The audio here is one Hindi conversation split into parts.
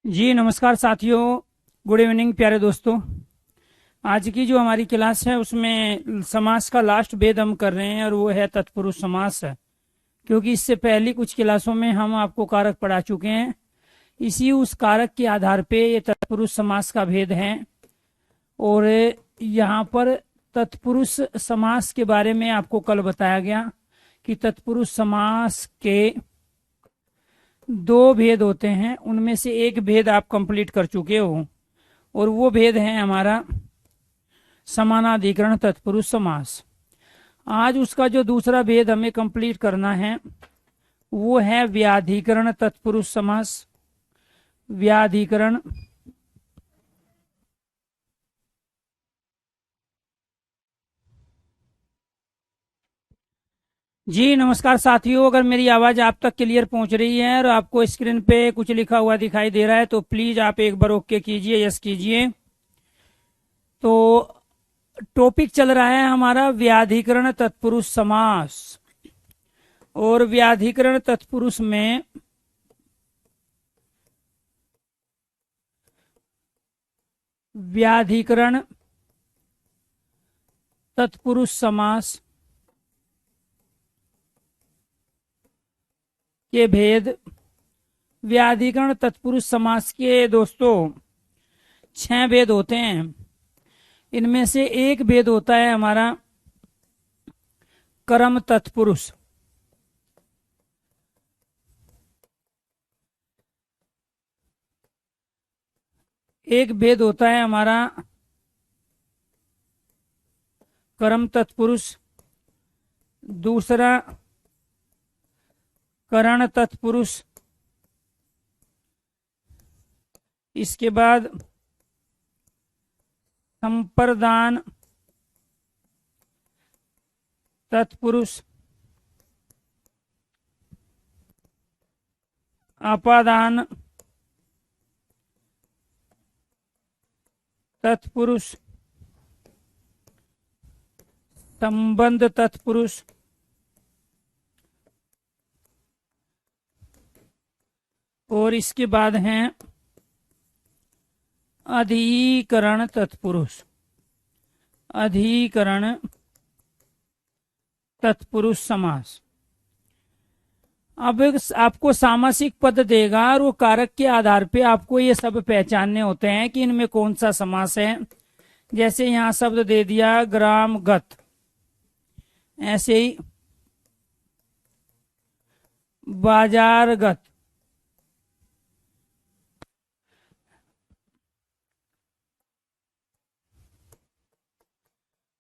जी नमस्कार साथियों। गुड इवनिंग प्यारे दोस्तों। आज की जो हमारी क्लास है उसमें समास का लास्ट भेद हम कर रहे हैं और वो है तत्पुरुष समास है। क्योंकि इससे पहली कुछ क्लासों में हम आपको कारक पढ़ा चुके हैं। इसी उस कारक के आधार पे ये तत्पुरुष समास का भेद है। और यहाँ पर तत्पुरुष समास के बारे में आपको कल बताया गया कि तत्पुरुष समास के दो भेद होते हैं, उनमें से एक भेद आप कंप्लीट कर चुके हो और वो भेद है हमारा समानाधिकरण तत्पुरुष समास। आज उसका जो दूसरा भेद हमें कंप्लीट करना है वो है व्याधिकरण तत्पुरुष समास। व्याधिकरण जी नमस्कार साथियों, अगर मेरी आवाज आप तक क्लियर पहुंच रही है और आपको स्क्रीन पे कुछ लिखा हुआ दिखाई दे रहा है तो प्लीज आप एक बार ओके कीजिए, यस कीजिए। तो टॉपिक चल रहा है हमारा व्याधिकरण तत्पुरुष समास। और व्याधिकरण तत्पुरुष में व्याधिकरण तत्पुरुष समास के भेद। व्याधिकरण तत्पुरुष समास के दोस्तों 6 भेद होते हैं। इनमें से एक भेद होता है हमारा कर्म तत्पुरुष। एक भेद होता है हमारा कर्म तत्पुरुष, दूसरा करण तत्पुरुष, इसके बाद संप्रदान तत्पुरुष, अपादान तत्पुरुष, संबंध तत्पुरुष और इसके बाद हैं अधिकरण तत्पुरुष। अधिकरण तत्पुरुष समास। अब आपको सामासिक पद देगा और वो कारक के आधार पे आपको ये सब पहचानने होते हैं कि इनमें कौन सा समास है। जैसे यहाँ शब्द दे दिया ग्रामगत, ऐसे ही बाजारगत,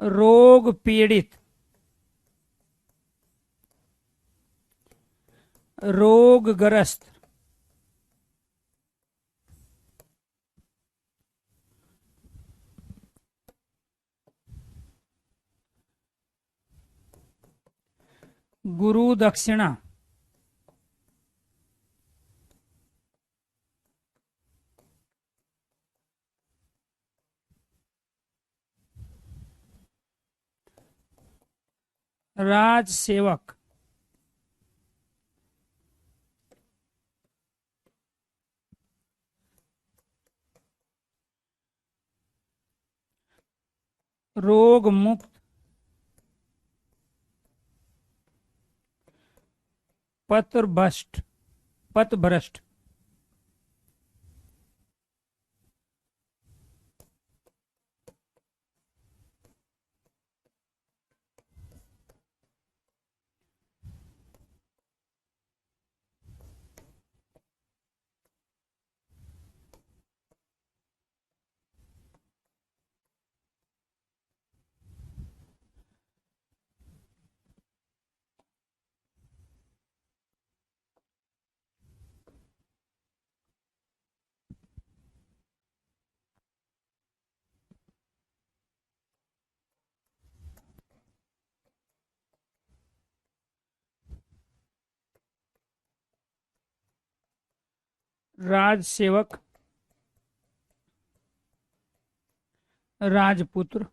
रोग पीड़ित, रोगग्रस्त, गुरु दक्षिणा, राज सेवक, रोग मुक्त, पथभ्रष्ट, पथभ्रष्ट, राज सेवक, राजपुत्र,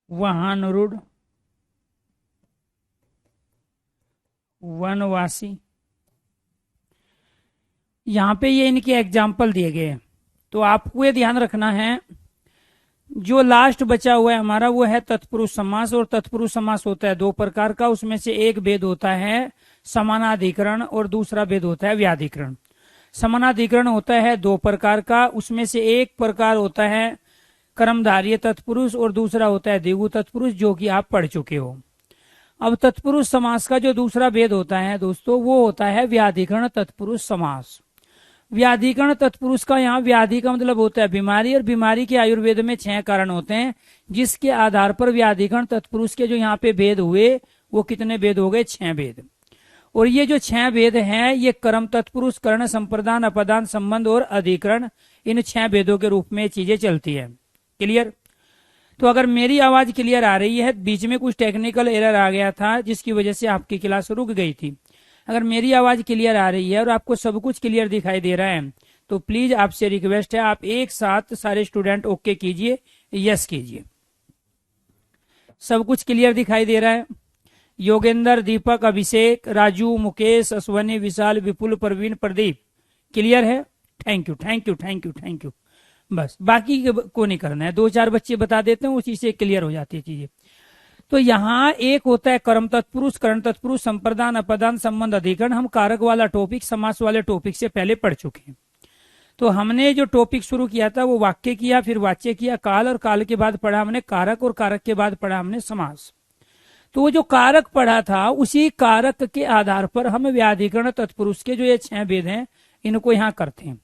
वाहन रूढ़, वनवासी। यहाँ पे ये इनके एग्जाम्पल दिए गए हैं, तो आपको ये ध्यान रखना है जो लास्ट बचा हुआ है हमारा वो है तत्पुरुष समास। और तत्पुरुष समास होता है दो प्रकार का, उसमें से एक भेद होता है समानाधिकरण और दूसरा भेद होता है व्याधिकरण। समानाधिकरण होता है दो प्रकार का, उसमें से एक प्रकार होता है कर्मधारय तत्पुरुष और दूसरा होता है द्विगु तत्पुरुष, जो कि आप पढ़ चुके हो। अब तत्पुरुष समास का जो दूसरा भेद होता है दोस्तों वो होता है व्याधिकरण तत्पुरुष समास। व्याधिकरण तत्पुरुष का यहाँ व्याधि का मतलब होता है बीमारी, और बीमारी के आयुर्वेद में 6 कारण होते हैं, जिसके आधार पर व्याधिकरण तत्पुरुष के जो यहाँ पे भेद हुए वो कितने भेद हो गए? 6 भेद। और ये जो 6 भेद हैं ये कर्म तत्पुरुष, कर्ण, संप्रदान, अपदान, संबंध और अधिकरण, इन 6 भेदों के रूप में चीजें चलती है। क्लियर? तो अगर मेरी आवाज क्लियर आ रही है, बीच में कुछ टेक्निकल एरर आ गया था जिसकी वजह से आपकी क्लास रुक गई थी, अगर मेरी आवाज क्लियर आ रही है और आपको सब कुछ क्लियर दिखाई दे रहा है तो प्लीज आपसे रिक्वेस्ट है आप एक साथ सारे स्टूडेंट ओके कीजिए, यस कीजिए। सब कुछ क्लियर दिखाई दे रहा है? योगेंद्र, दीपक, अभिषेक, राजू, मुकेश, अश्वनी, विशाल, विपुल, प्रवीण, प्रदीप, क्लियर है? Thank you thank you thank you thank you. बस बाकी को नहीं करना है, 2-4 बच्चे बता देते हैं उसी से क्लियर हो जाती है चीजें। तो यहाँ एक होता है कर्म तत्पुरुष, कर्ण तत्पुरुष, संप्रदान, अपदान, संबंध, अधिकरण। हम कारक वाला टॉपिक समास वाले टॉपिक से पहले पढ़ चुके हैं। तो हमने जो टॉपिक शुरू किया था वो वाक्य किया, फिर वाच्य किया, काल, और काल के बाद पढ़ा हमने कारक, और कारक के बाद पढ़ा हमने समास। तो वो जो कारक पढ़ा था उसी कारक के आधार पर हम व्याधिकरण तत्पुरुष के जो ये 6 भेद हैं इनको यहाँ करते हैं।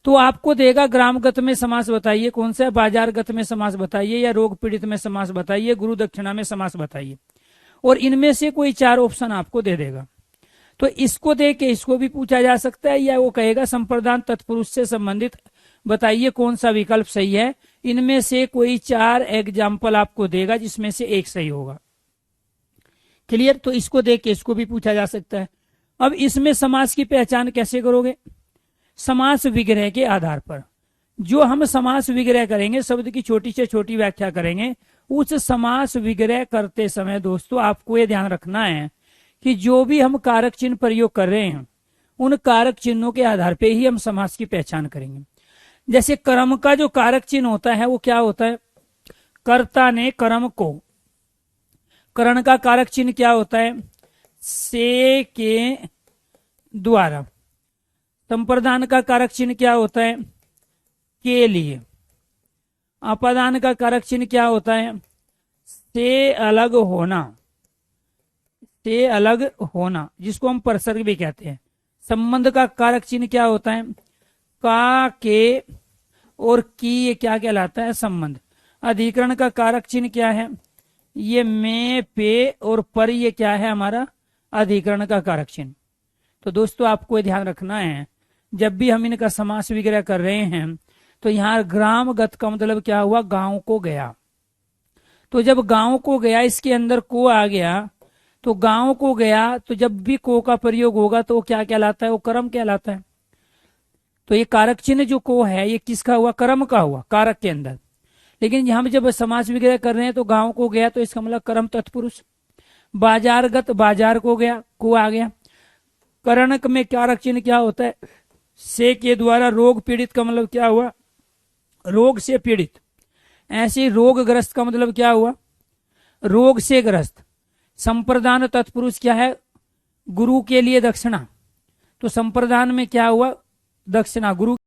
तो आपको देगा ग्रामगत में समास बताइए कौन सा है, बाजारगत में समास बताइए, या रोग पीड़ित में समास बताइए, गुरु दक्षिणा में समास बताइए, और इनमें से कोई 4 ऑप्शन आपको दे देगा। तो इसको दे के इसको भी पूछा जा सकता है, या वो कहेगा संप्रदान तत्पुरुष से संबंधित बताइए कौन सा विकल्प सही है। इनमें से कोई 4 एग्जाम्पल आपको देगा जिसमें से एक सही होगा। क्लियर? तो इसको देख के इसको भी पूछा जा सकता है। अब इसमें समास की पहचान कैसे करोगे? समास विग्रह के आधार पर। जो हम समास विग्रह करेंगे, शब्द की छोटी से छोटी व्याख्या करेंगे, उस समास विग्रह करते समय दोस्तों आपको ये ध्यान रखना है कि जो भी हम कारक चिन्ह प्रयोग कर रहे हैं उन कारक चिन्हों के आधार पर ही हम समास की पहचान करेंगे। जैसे कर्म का जो कारक चिन्ह होता है वो क्या होता है? कर्ता ने कर्म को। करण का कारक चिन्ह क्या होता है? से के द्वारा। संप्रदान का कारक चिन्ह क्या होता है? के लिए। अपदान का कारक चिन्ह क्या होता है? से अलग होना। से अलग होना, जिसको हम परसर्ग भी कहते हैं। संबंध का कारक चिन्ह क्या होता है? का, के और की, ये क्या कहलाता है? संबंध। अधिकरण का कारक चिन्ह क्या है? ये में, पे और पर, ये क्या है हमारा? अधिकरण का कारक चिन्ह। तो दोस्तों आपको ध्यान रखना है जब भी हम इनका समास विग्रह कर रहे हैं तो यहाँ ग्रामगत का मतलब क्या हुआ? गांव को गया। तो जब गांव को गया इसके अंदर को आ गया, तो गांव को गया, तो जब भी को का प्रयोग होगा तो वो क्या कहलाता है? वो कर्म कहलाता है। तो ये कारक चिन्ह जो को है ये किसका हुआ? कर्म का हुआ कारक के अंदर। लेकिन हम जब समास विग्रह कर रहे हैं तो गांव को गया तो इसका मतलब कर्म तत्पुरुष। बाजारगत, बाजार को गया, को आ गया। करणक में कारक चिन्ह क्या होता है? से के द्वारा। रोग पीड़ित का मतलब क्या हुआ? रोग से पीड़ित। ऐसे रोगग्रस्त का मतलब क्या हुआ? रोग से ग्रस्त। संप्रदान तत्पुरुष क्या है? गुरु के लिए दक्षिणा। तो संप्रदान में क्या हुआ? दक्षिणा। गुरु